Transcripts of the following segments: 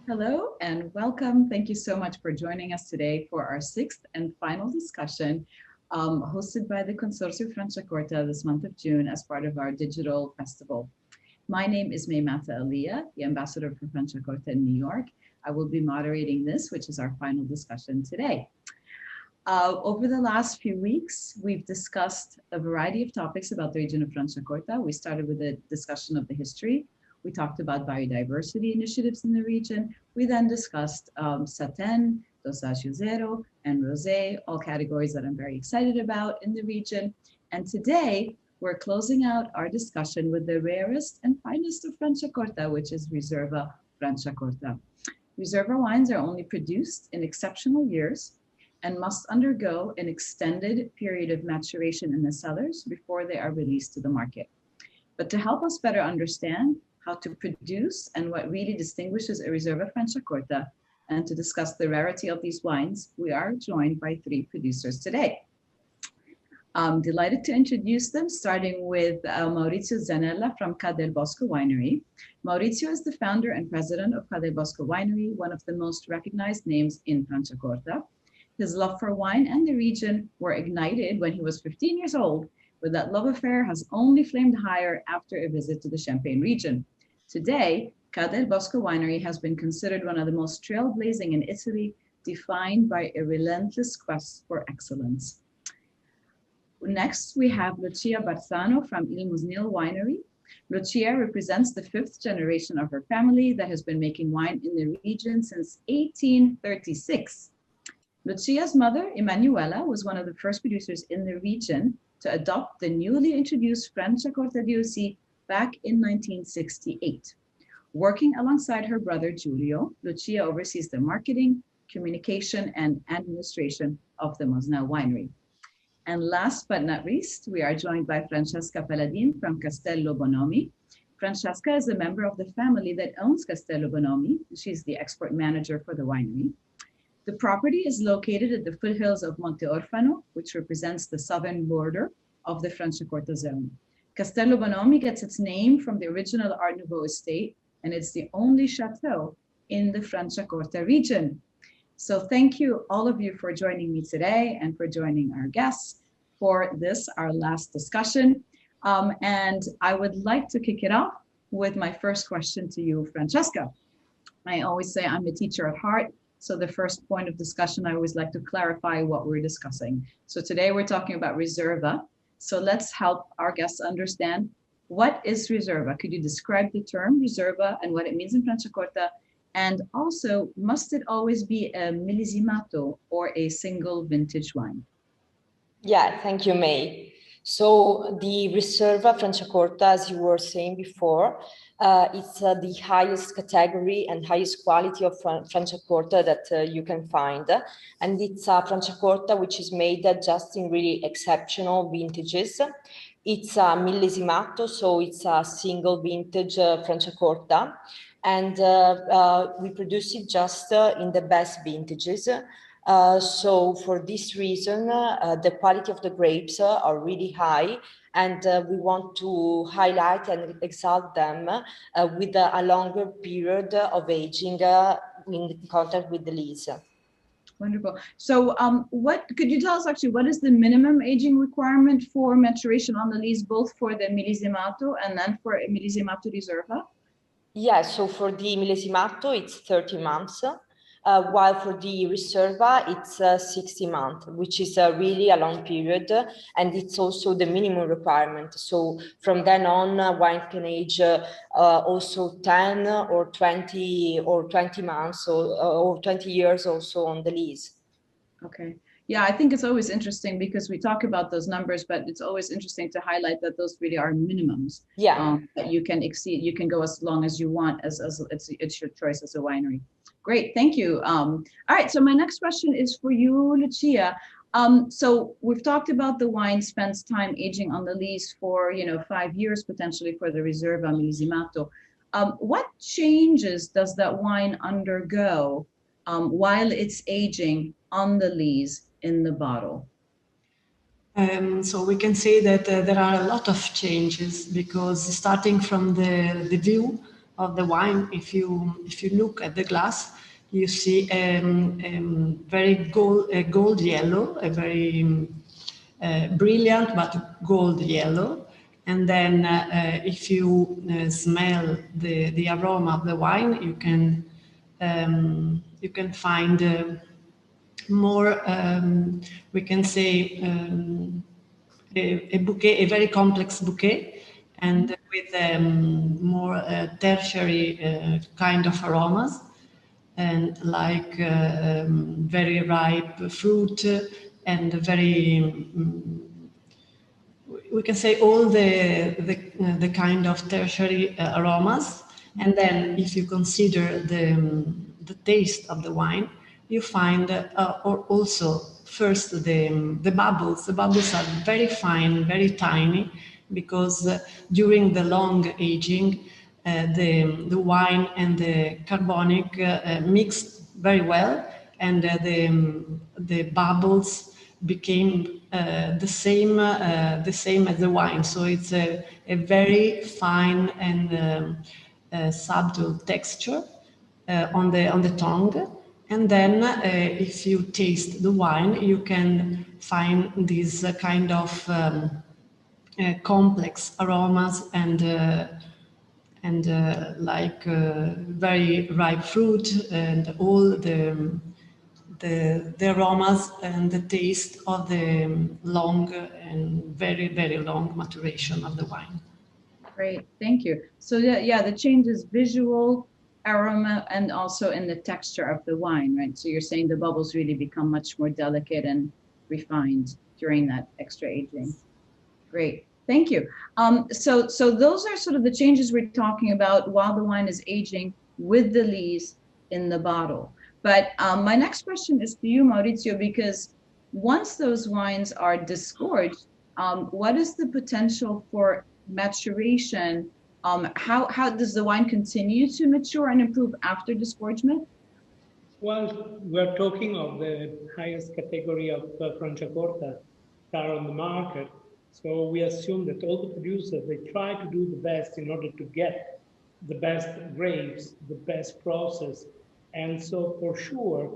Hello and welcome. Thank you so much for joining us today for our sixth and final discussion hosted by the Consorzio of Franciacorta this month of June as part of our digital festival. My name is Mata Aliyah, the ambassador for Franciacorta in New York. I will be moderating this, which is our final discussion today. Over the last few weeks, we've discussed a variety of topics about the region of Franciacorta. We started with a discussion of the history. We talked about biodiversity initiatives in the region. We then discussed Satin, Dosage Zero, and Rosé, all categories that I'm very excited about in the region. And today, we're closing out our discussion with the rarest and finest of Franciacorta, which is Riserva Franciacorta. Riserva wines are only produced in exceptional years and must undergo an extended period of maturation in the cellars before they are released to the market. But to help us better understand how to produce and what really distinguishes a Riserva Franciacorta, and to discuss the rarity of these wines, we are joined by three producers today. I'm delighted to introduce them, starting with Maurizio Zanella from Ca del Bosco Winery. Maurizio is the founder and president of Ca del Bosco Winery, one of the most recognized names in Franciacorta. His love for wine and the region were ignited when he was 15 years old, but that love affair has only flamed higher after a visit to the Champagne region. Today, Ca del Bosco Winery has been considered one of the most trailblazing in Italy, defined by a relentless quest for excellence. Next, we have Lucia Barzanò from Il MOSNEL Winery. Lucia represents the fifth generation of her family that has been making wine in the region since 1836. Lucia's mother, Emanuela, was one of the first producers in the region to adopt the newly introduced Franciacorta DOC back in 1968. Working alongside her brother, Giulio, Lucia oversees the marketing, communication, and administration of the MOSNEL Winery. And last but not least, we are joined by Francesca Paladin from CASTELLO BONOMI. Francesca is a member of the family that owns CASTELLO BONOMI. She's the export manager for the winery. The property is located at the foothills of Monte Orfano, which represents the southern border of the Franciacorta zone. Castello Bonomi gets its name from the original Art Nouveau estate, and it's the only chateau in the Franciacorta region. So thank you, all of you, for joining me today and for joining our guests for this, our last discussion. And I would like to kick it off with my first question to you, Francesca. I always say I'm a teacher at heart. So the first point of discussion, I always like to clarify what we're discussing. So today we're talking about Riserva. So let's help our guests understand, what is Riserva? Could you describe the term Riserva and what it means in Franciacorta? And also, must it always be a millesimato or a single vintage wine? Yeah, thank you, May. So the Riserva Franciacorta, as you were saying before, it's the highest category and highest quality of Franciacorta that you can find. And it's a Franciacorta which is made just in really exceptional vintages. It's a millesimato, so it's a single vintage Franciacorta. And we produce it just in the best vintages. So for this reason, the quality of the grapes are really high, and we want to highlight and exalt them with a longer period of aging in contact with the lees. Wonderful. So what could you tell us actually, what is the minimum aging requirement for maturation on the lees, both for the millesimato and then for millesimato Riserva? Yeah, so for the millesimato, it's 30 months. While for the Riserva, it's 60 months, which is really a long period, and it's also the minimum requirement. So from then on, wine can age also 10 or 20 months or 20 years also on the lees. Okay. Yeah, I think it's always interesting because we talk about those numbers, but it's always interesting to highlight that those really are minimums. Yeah. That you can exceed, you can go as long as you want, as it's your choice as a winery. Great, thank you. All right, so my next question is for you, Lucia. So we've talked about the wine spends time aging on the lees for 5 years potentially for the Riserva millesimato. What changes does that wine undergo while it's aging on the lees in the bottle? So we can say that there are a lot of changes, because starting from the view, of the wine, if you look at the glass, you see very gold yellow, a very brilliant but gold yellow. And then if you smell the aroma of the wine, you can find more, we can say, a bouquet, a very complex bouquet, and with more tertiary kind of aromas, and like very ripe fruit and very, we can say, all the kind of tertiary aromas. And then if you consider the taste of the wine, you find also first the bubbles. The bubbles are very fine, very tiny, because during the long aging, the wine and the carbonic mixed very well, and the bubbles became the same as the wine. So it's a very fine and subtle texture on the tongue. And then if you taste the wine, you can find these kind of complex aromas and like very ripe fruit, and all the aromas and the taste of the long and very, very long maturation of the wine. Great, thank you. So yeah, the change is visual, aroma, and also in the texture of the wine, right? So you're saying the bubbles really become much more delicate and refined during that extra aging. Great, thank you. So those are sort of the changes we're talking about while the wine is aging with the lees in the bottle. But my next question is to you, Maurizio, because once those wines are disgorged, what is the potential for maturation? How does the wine continue to mature and improve after disgorgement? Well, we're talking of the highest category of Franciacorta that are on the market. So we assume that all the producers, they try to do the best in order to get the best grapes, the best process. And so for sure,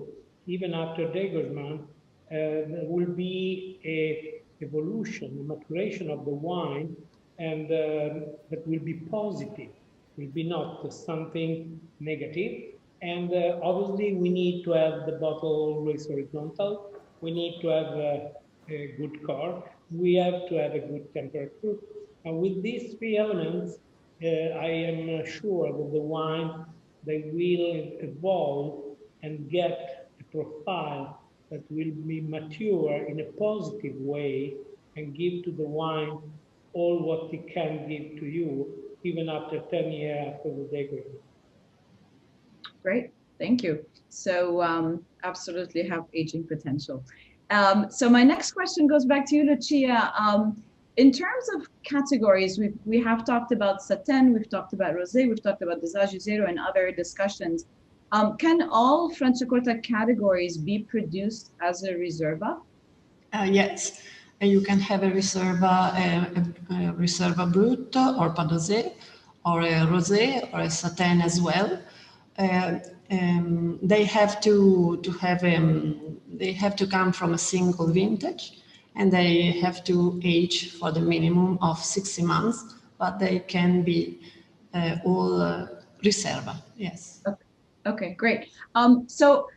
even after degorgement, there will be a evolution, a maturation of the wine, and that will be positive, will be not something negative. And obviously we need to have the bottle always horizontal. We need to have a good cork. We have to have a good temperature. And with these three elements, I am sure that the wine, they will evolve and get a profile that will be mature in a positive way and give to the wine all what it can give to you, even after 10 years after the degradation. Great, thank you. So absolutely have aging potential. So my next question goes back to you, Lucia. In terms of categories, we have talked about Satin, we've talked about Rosé, we've talked about Dosage Zero and other discussions. Can all Franciacorta categories be produced as a Riserva? Yes, you can have a Riserva Brut or Padosé, or a Rosé or a Satin as well. They have to come from a single vintage, and they have to age for the minimum of 60 months, but they can be all Riserva, yes. Okay, great. So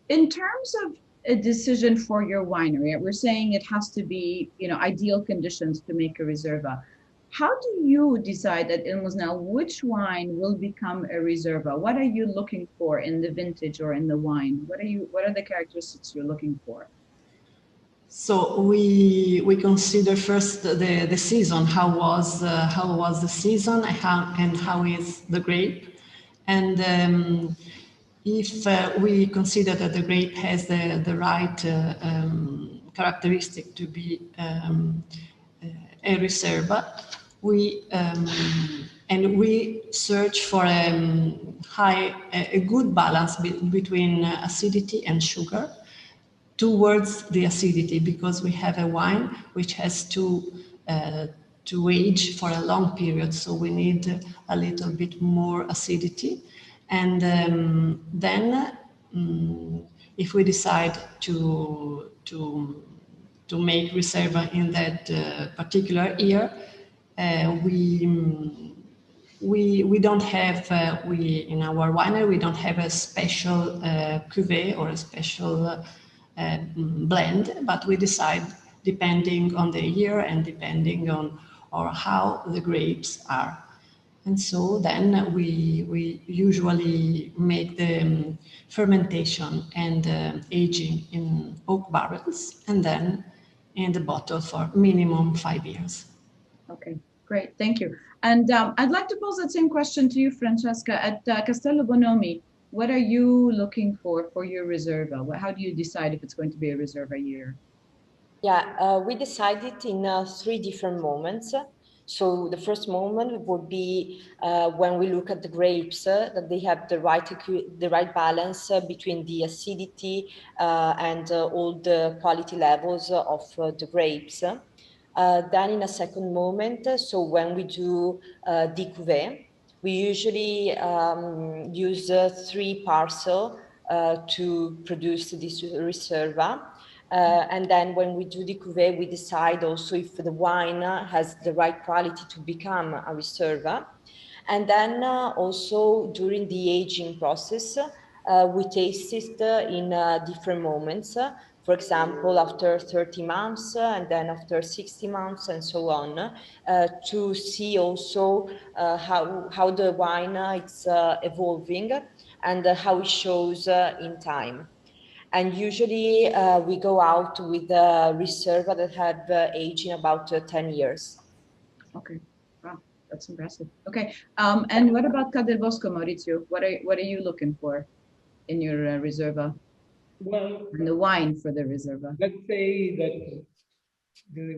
in terms of a decision for your winery, we're saying it has to be, ideal conditions to make a Riserva. How do you decide at MOSNEL which wine will become a Riserva? What are you looking for in the vintage or in the wine? What are the characteristics you're looking for? So we consider first the season. How was the season, and how is the grape? And if we consider that the grape has the right characteristic to be a Riserva, we search for a good balance between acidity and sugar towards the acidity, because we have a wine which has to to age for a long period, so we need a little bit more acidity. And then if we decide to make Riserva in that particular year, we don't have, in our winery, we don't have a special cuvée or a special blend, but we decide depending on the year and depending on or how the grapes are. And so then we usually make the fermentation and aging in oak barrels and then in the bottle for minimum 5 years. Okay, great, thank you. And I'd like to pose that same question to you, Francesca. At Castello Bonomi, what are you looking for your Riserva? How do you decide if it's going to be a Riserva year? Yeah, we decided in 3 different moments. So the first moment would be when we look at the grapes, that they have the right balance between the acidity and all the quality levels of the grapes. Then in a second moment, so when we do the cuvée, we usually use 3 parcels to produce this Riserva. And then when we do the cuvée, we decide also if the wine has the right quality to become a Riserva. And then also during the aging process, we taste it in different moments. For example, after 30 months and then after 60 months and so on, to see also how the wine is evolving and how it shows in time. And usually we go out with a Riserva that have aged in about 10 years. Okay, wow, that's impressive. Okay, and what about Ca del Bosco, Maurizio? What are you looking for in your Riserva? Well, and the wine for the Riserva. Let's say that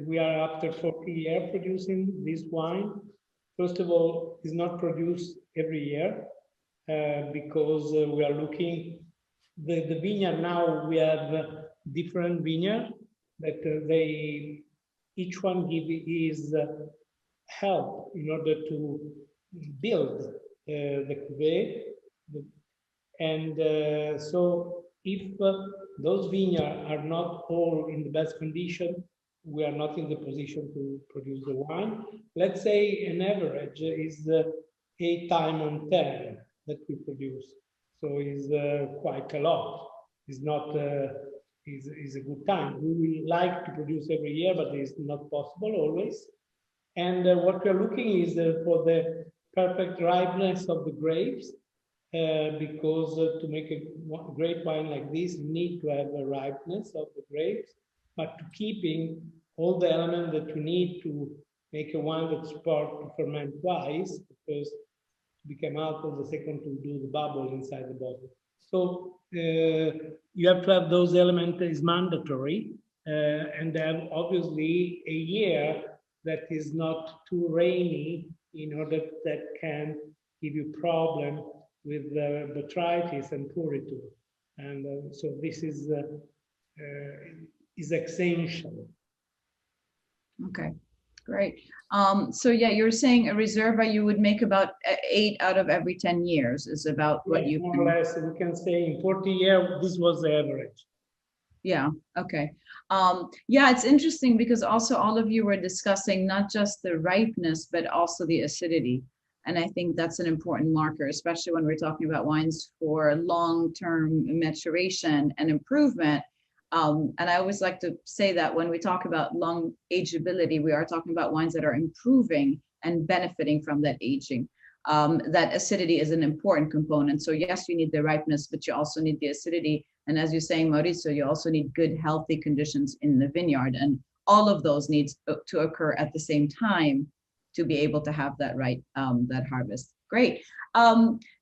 we are after 40 years producing this wine. First of all, it's not produced every year because we are looking, the vineyard now, we have different vineyard that each one give his help in order to build the cuvée. And so if those vineyards are not all in the best condition, we are not in the position to produce the wine. Let's say an average is 8 times on 10 that we produce. So it's quite a lot. It's not, is a good time. We will like to produce every year, but it's not possible always. And what we're looking is for the perfect ripeness of the grapes, because to make a great wine like this, you need to have a ripeness of the grapes, but to keeping all the elements that you need to make a wine that's supposed to ferment twice, because to become alcohol, the second to do the bubble inside the bottle. So you have to have those elements is mandatory, and then obviously a year that is not too rainy in order that can give you problem with botrytis and purity. And so this is essential. Okay, great. So yeah, you're saying a Riserva you would make about 8 out of every 10 years is about what you more or less, we can say in 40 years, this was the average. Yeah, okay. Yeah, it's interesting because also all of you were discussing not just the ripeness, but also the acidity. And I think that's an important marker, especially when we're talking about wines for long-term maturation and improvement. And I always like to say that when we talk about long ageability, we are talking about wines that are improving and benefiting from that aging. That acidity is an important component. So yes, you need the ripeness, but you also need the acidity. And as you're saying, Maurizio, you also need good, healthy conditions in the vineyard. And all of those needs to occur at the same time to be able to have that right, that harvest. Great.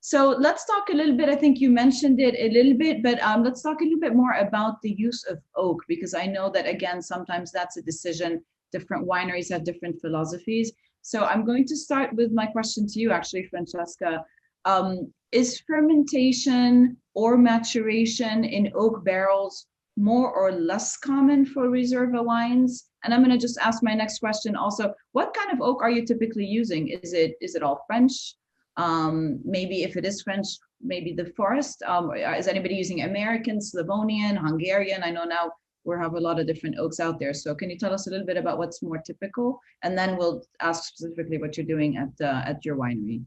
So let's talk a little bit, I think you mentioned it a little bit, but let's talk a little bit more about the use of oak, because I know that, again, sometimes that's a decision. Different wineries have different philosophies. So I'm going to start with my question to you, actually, Francesca. Is fermentation or maturation in oak barrels more or less common for Riserva wines? And I'm going to just ask my next question also, what kind of oak are you typically using? Is it all French? Maybe if it is French, maybe the forest. Is anybody using American, Slavonian, Hungarian? I know now we have a lot of different oaks out there. So can you tell us a little bit about what's more typical? And then we'll ask specifically what you're doing at your winery.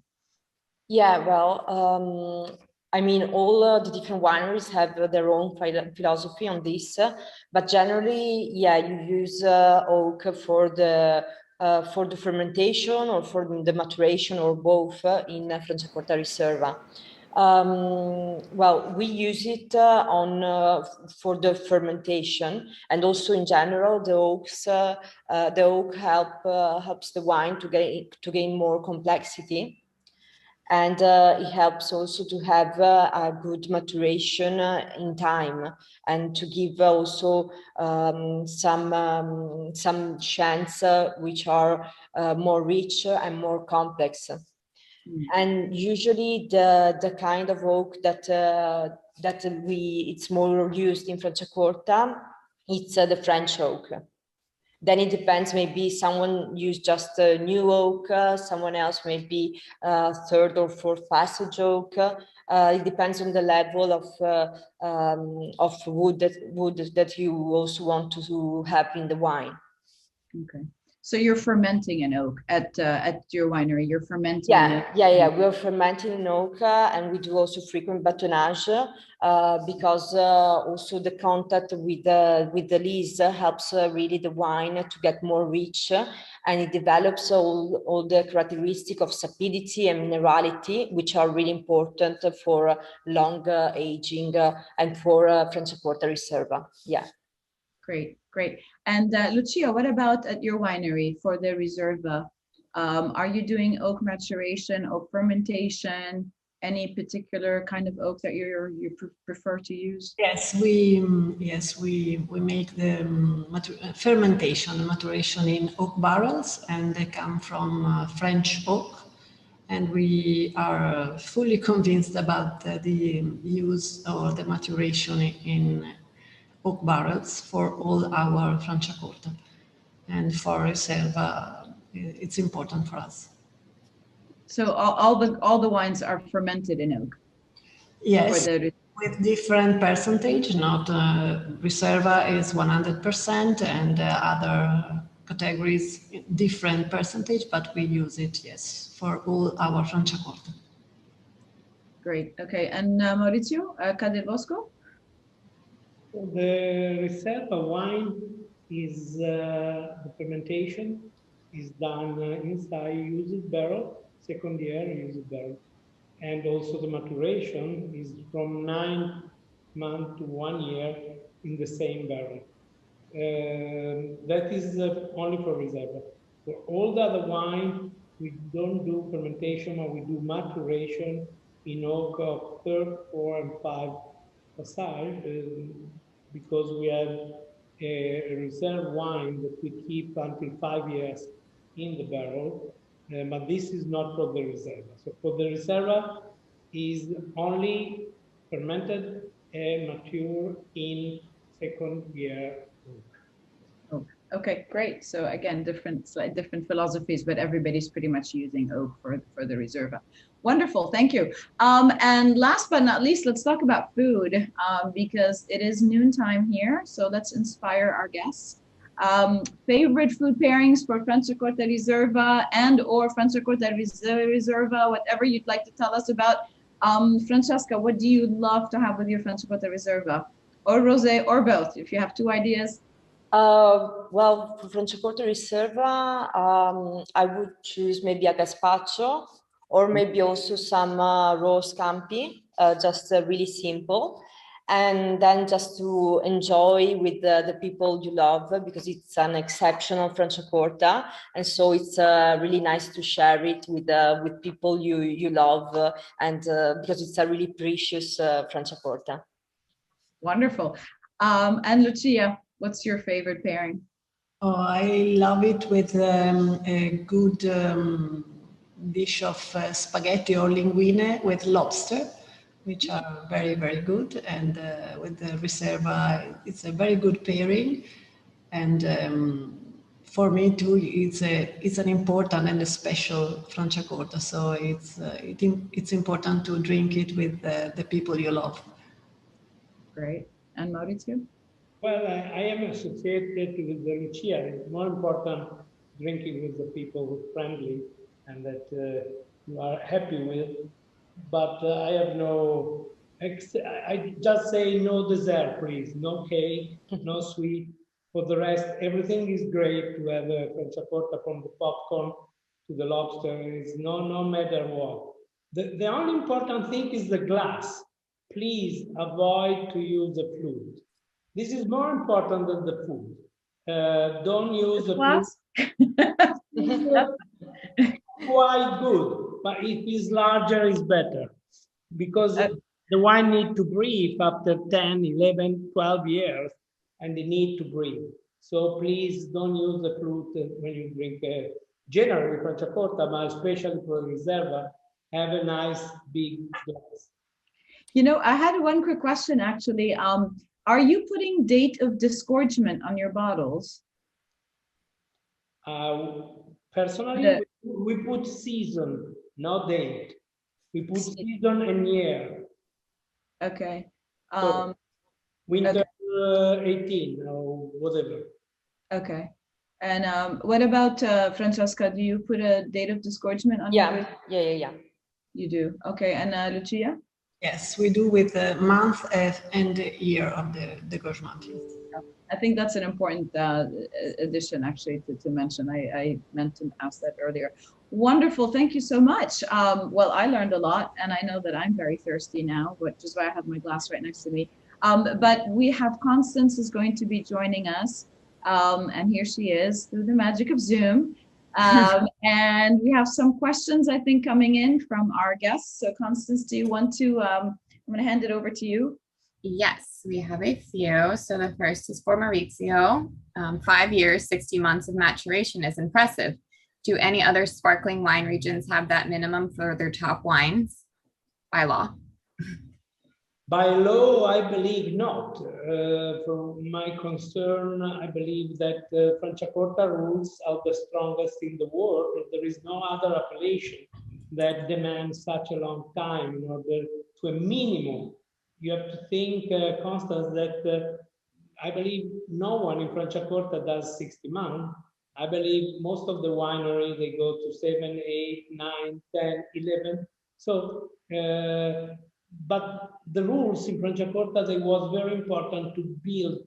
Yeah, well, I mean, all the different wineries have their own philosophy on this, but generally, yeah, you use oak for the fermentation or for the maturation or both in Franciacorta Riserva. Well, we use it for the fermentation, and also in general, the oak helps the wine to gain more complexity. And it helps also to have a good maturation in time, and to give also some chants which are more rich and more complex. And usually the kind of oak that it's more used in Franciacorta, it's the French oak. Then it depends, maybe someone used just a new oak, someone else maybe third or fourth passage oak. It depends on the level of wood that you also want to have in the wine. Okay. So you're fermenting an oak at your winery. You're fermenting. Yeah. We're fermenting an oak, and we do also frequent batonnage because also the contact with the lees helps really the wine to get more rich, and it develops all the characteristics of sapidity and minerality, which are really important for long aging and for Franciacorta Riserva. Yeah. Great. And Lucia, what about at your winery for the Riserva? Are you doing oak maturation, oak fermentation? Any particular kind of oak that you prefer to use? Yes, we make the fermentation, maturation in oak barrels, and they come from French oak. And we are fully convinced about the use or the maturation in oak barrels for all our Franciacorta, and for Riserva, it's important for us. So all the wines are fermented in oak. Yes, with different percentage. Not Riserva is 100%, and other categories different percentage, but we use it, yes, for all our Franciacorta. Great. Okay, and Maurizio, del BOSCO? The Riserva wine is the fermentation is done inside used barrel, second year used barrel, and also the maturation is from 9 months to 1 year in the same barrel. That is only for Riserva. For all the other wine, we don't do fermentation, or we do maturation in oak of 3rd, 4th, and 5th passage, because we have a reserve wine that we keep until 5 years in the barrel, but this is not for the Riserva. So for the Riserva is only fermented and mature in 2nd year oak. Okay, great. So again, slightly different philosophies, but everybody's pretty much using oak for the Riserva. Wonderful, thank you. And last but not least, let's talk about food, because it is noontime here. So let's inspire our guests. Favorite food pairings for Franciacorta Riserva and or Franciacorta Riserva, whatever you'd like to tell us about. Francesca, what do you love to have with your Franciacorta Riserva? Or rosé, or both, if you have 2 ideas. Well, for Franciacorta Riserva, I would choose maybe a gazpacho, or maybe also some raw scampi, just really simple. And then just to enjoy with the people you love, because it's an exceptional Franciacorta, and so it's really nice to share it with people you love, and because it's a really precious Franciacorta. Wonderful. And Lucia, what's your favorite pairing? Oh, I love it with a good dish of spaghetti or linguine with lobster. which are very, very good. And with the Riserva, it's a very good pairing. And for me too, it's an important and a special Franciacorta. So it's important to drink it with the people you love. Great. And Maurizio? Well, I am associated with the Lucia. It's more important drinking with the people who are friendly and that you are happy with. But I have no, I just say no dessert, please. No cake, no sweet. For the rest, everything is great to have a Franciacorta, from the popcorn to the lobster. It's no matter what. The only important thing is the glass. Please avoid to use the flute. This is more important than the food. Don't use the Glass? Quite good, but if it's larger, it's better. Because the wine needs to breathe after 10, 11, 12 years, and they need to breathe. So please don't use the flute when you drink. Generally, Franciacorta, but especially for Riserva, have a nice big glass. You know, I had one quick question actually. Are you putting date of disgorgement on your bottles? Personally, we put season, not date. We put season and year. Okay. So winter 18 or whatever. Okay. And what about Francesca? Do you put a date of disgorgement on your? Yeah. You do. Okay. And Lucia? Yes, we do with the month and the year of the disgorgement. I think that's an important addition, actually, to mention. I meant to ask that earlier. Wonderful. Thank you so much. Well, I learned a lot, and I know that I'm very thirsty now, which is why I have my glass right next to me. But we have Constance is going to be joining us, and here she is through the magic of Zoom. And we have some questions, I think, coming in from our guests. So Constance, do you want to, I'm going to hand it over to you. Yes, we have a few. So the first is for Maurizio. 5 years, 60 months of maturation is impressive. Do any other sparkling wine regions have that minimum for their top wines by law? By law, I believe not. From my concern, I believe that Franciacorta rules are the strongest in the world. There is no other appellation that demands such a long time in order to a minimum. You have to think, Constance, that I believe no one in Franciacorta does 60 months. I believe most of the winery, they go to 7, 8, 9, 10, 11. So, but the rules in Franciacorta, they was very important to build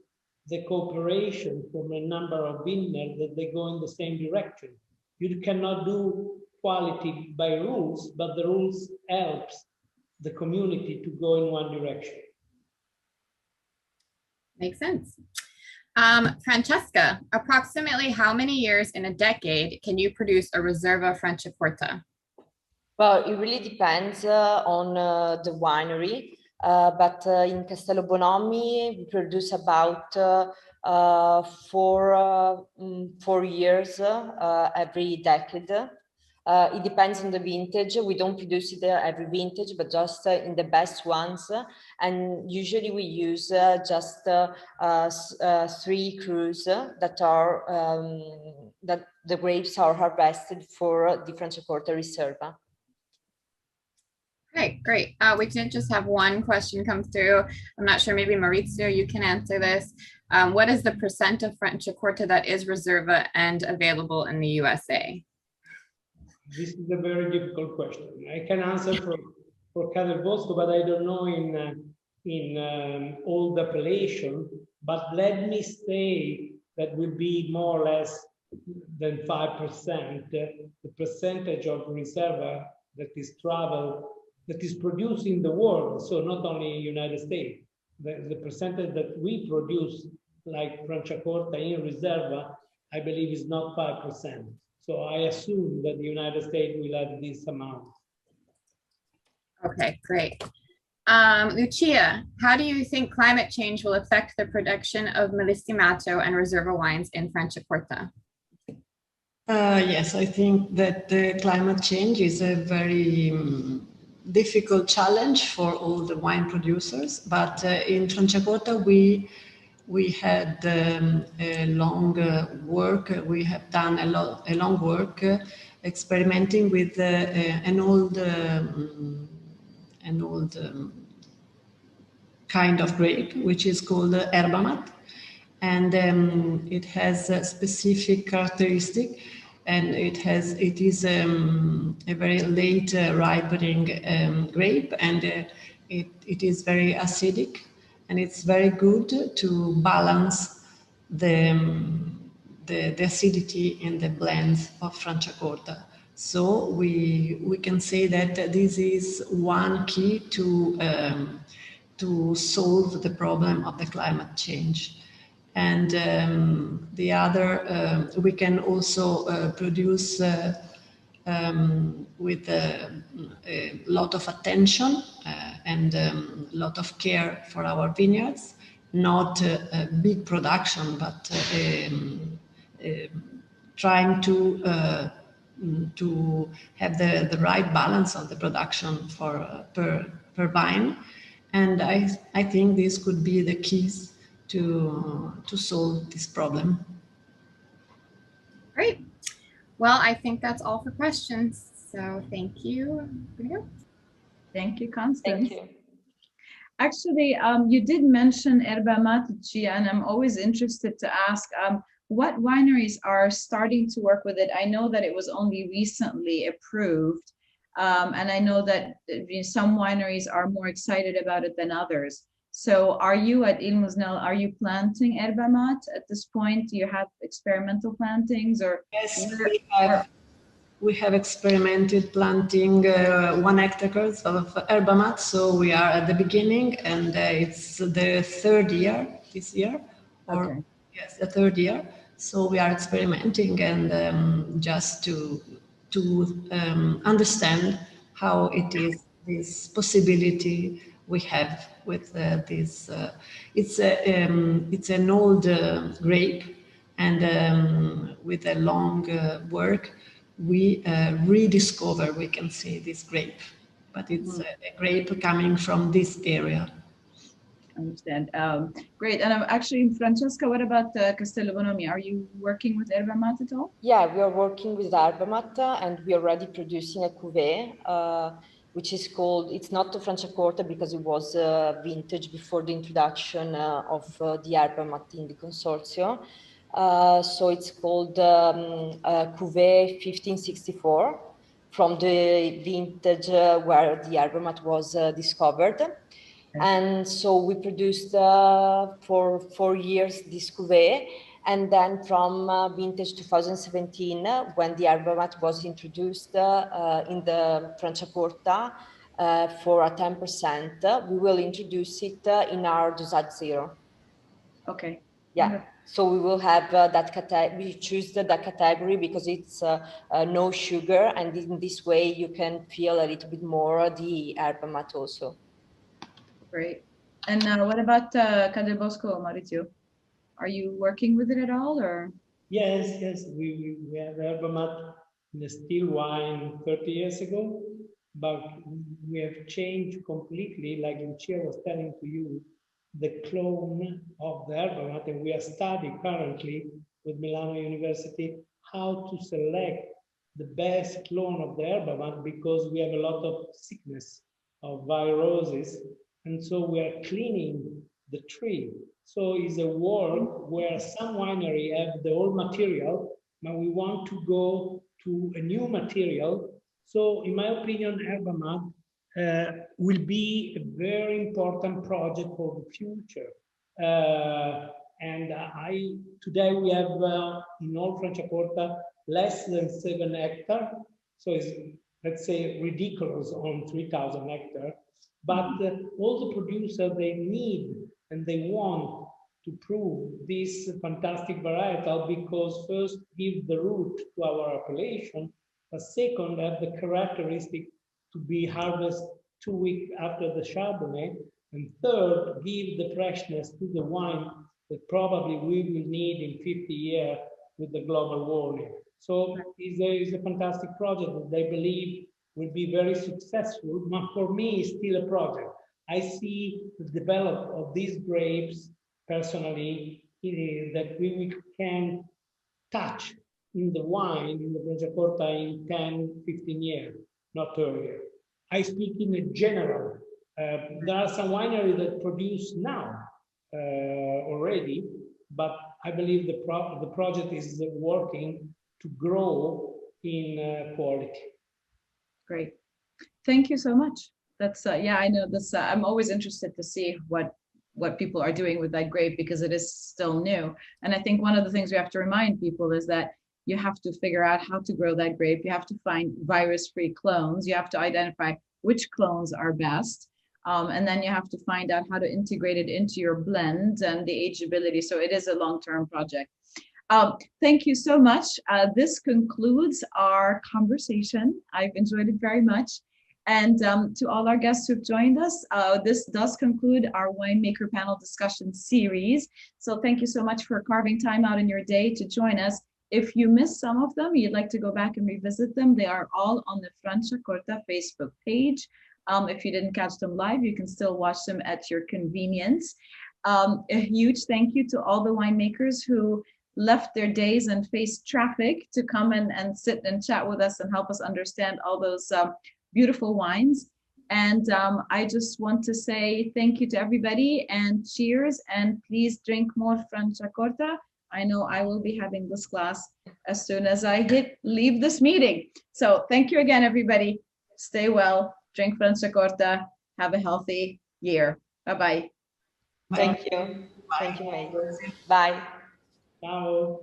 the cooperation from a number of vineyards that they go in the same direction. You cannot do quality by rules, but the rules helps the community to go in one direction. Makes sense. Francesca, approximately how many years in a decade can you produce a Riserva Franciacorta? Well, it really depends on the winery, but in Castello Bonomi, we produce about 4 years every decade. It depends on the vintage. We don't produce it every vintage, but just in the best ones. And usually we use just 3 crus that are that the grapes are harvested for the Franciacorta Riserva. Okay, great. We did just have one question come through. I'm not sure, maybe Maurizio, you can answer this. What is the % of Franciacorta that is Riserva and available in the USA? This is a very difficult question. I can answer for BOSCO, but I don't know in all the appellation. But let me say that will be more or less than 5%. The percentage of Riserva that is traveled, that is produced in the world, so not only in the United States. The percentage that we produce, like Franciacorta in Riserva, I believe is not 5%. So I assume that the United States will have this amount. Okay, great. Lucia, how do you think climate change will affect the production of Malissimo and Riserva wines in Franciacorta? Yes, I think that the climate change is a very difficult challenge for all the wine producers, but in Franciacorta we had a long work. We have done a long work experimenting with an old kind of grape, which is called Herba Mat, and it has a specific characteristic, and it is a very late ripening grape, and it is very acidic, and it's very good to balance the acidity in the blends of Franciacorta. So we can say that this is one key to solve the problem of the climate change. And the other, we can also produce with a lot of attention and a lot of care for our vineyards, not a big production, but trying to have the right balance of the production for per vine. And I think this could be the keys to solve this problem. Great. Well, I think that's all for questions. So thank you. Thank you, Constance. Thank you. Actually, you did mention Herba Mat, Lucia, and I'm always interested to ask what wineries are starting to work with it. I know that it was only recently approved, and I know that some wineries are more excited about it than others. So are you at MOSNEL, are you planting Herba Mat at this point? Do you have experimental plantings? Or yes, we have experimented planting 1 hectare of Herba Mat, so we are at the beginning, and it's the 3rd year this year, or okay. Yes, the 3rd year. So we are experimenting, and just to understand how it is, this possibility we have with this. It's an old grape, and with a long work, we rediscover, we can say, this grape, but it's a grape coming from this area. Understand. Great. And actually, Francesca, what about Castello BONOMI? Are you working with Herba Mat at all? Yeah, we are working with Herba Mat, and we are already producing a cuvée, which is called, it's not the Franciacorta because it was vintage before the introduction of the Herba Mat in the Consorzio. So it's called Cuvée 1564, from the vintage where the Herba Mat was discovered. Okay. And so we produced for 4 years this cuvée, and then from vintage 2017, when the Herba Mat was introduced in the Franciacorta for a 10%, we will introduce it in our dosage zero. Okay. Yeah. So we will have that category. We choose that category because it's no sugar, and in this way you can feel a little bit more the Herba Mat also. Great. And what about BOSCO, Maurizio? Are you working with it at all, or? Yes, we have Herba Mat in a still wine 30 years ago, but we have changed completely, like Lucia was telling to you, the clone of the Herba Mat, and we are studying currently with Milano University how to select the best clone of the Herba Mat, because we have a lot of sickness of viruses, and so we are cleaning the tree. So it's a work where some winery have the old material, but we want to go to a new material. So in my opinion, Herba Mat will be a very important project for the future. Today we have in all Franciacorta less than 7 hectares. So it's, let's say, ridiculous on 3,000 hectares. But all the producers, they need and they want to prove this fantastic varietal, because first give the root to our appellation, but second have the characteristic to be harvested 2 weeks after the Chardonnay, and third give the freshness to the wine that probably we will need in 50 years with the global warming. So it's a fantastic project that they believe will be very successful, but for me, it's still a project. I see the development of these grapes personally that we can touch in the wine, in the Franciacorta in 10, 15 years, not earlier. I speak in a general. There are some wineries that produce now already, but I believe the project is working to grow in quality. Great. Thank you so much. That's yeah, I know this. I'm always interested to see what people are doing with that grape because it is still new. And I think one of the things we have to remind people is that you have to figure out how to grow that grape. You have to find virus-free clones. You have to identify which clones are best. And then you have to find out how to integrate it into your blend and the ageability. So it is a long-term project. Thank you so much. This concludes our conversation. I've enjoyed it very much. And to all our guests who've joined us, this does conclude our winemaker panel discussion series. So thank you so much for carving time out in your day to join us. If you missed some of them, you'd like to go back and revisit them, they are all on the Franciacorta Facebook page. If you didn't catch them live, you can still watch them at your convenience. A huge thank you to all the winemakers who left their days and faced traffic to come and sit and chat with us and help us understand all those beautiful wines. And I just want to say thank you to everybody and cheers, and please drink more Franciacorta. I know I will be having this glass as soon as I leave this meeting. So thank you again, everybody. Stay well, drink Franciacorta, have a healthy year. Bye-bye. Thank you. Thank you, May. Bye. Ciao.